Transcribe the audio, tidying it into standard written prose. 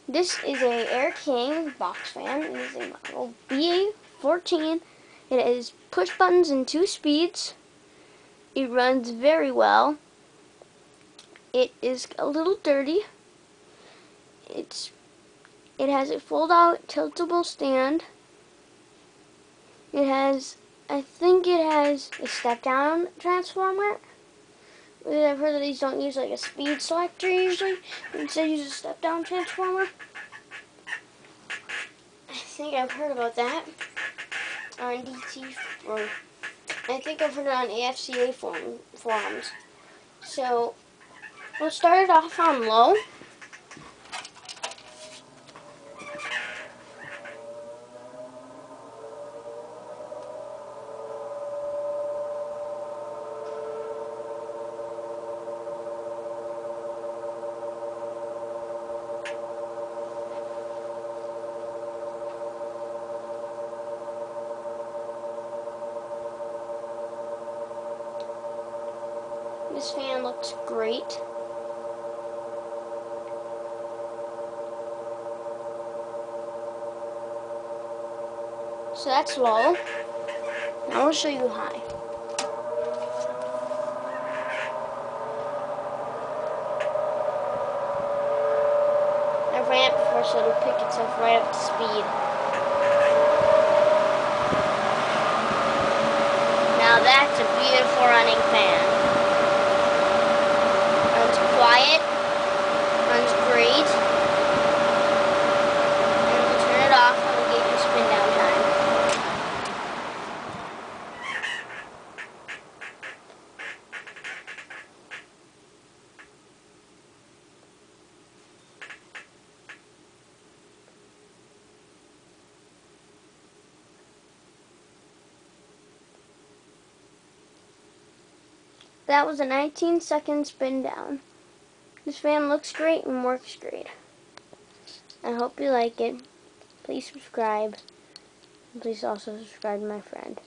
This is a Air King box fan. It is a model BA14. It has push buttons and 2 speeds. It runs very well. It is a little dirty. It has a fold-out tiltable stand. I think it has a step-down transformer. I've heard that these don't use like a speed selector usually. Instead use a step-down transformer. I think I've heard about that on DT, or I think I've heard it on AFCA forums. So we'll start it off on low. This fan looks great. So that's low. Now I'll show you high. I ran it before so it'll pick itself right up to speed. Now that's a beautiful running fan. Runs quiet, runs great, and we'll turn it off and we'll get you spin down time. That was a 19-second spin down. This fan looks great and works great. I hope you like it. Please subscribe. And please also subscribe to my friend.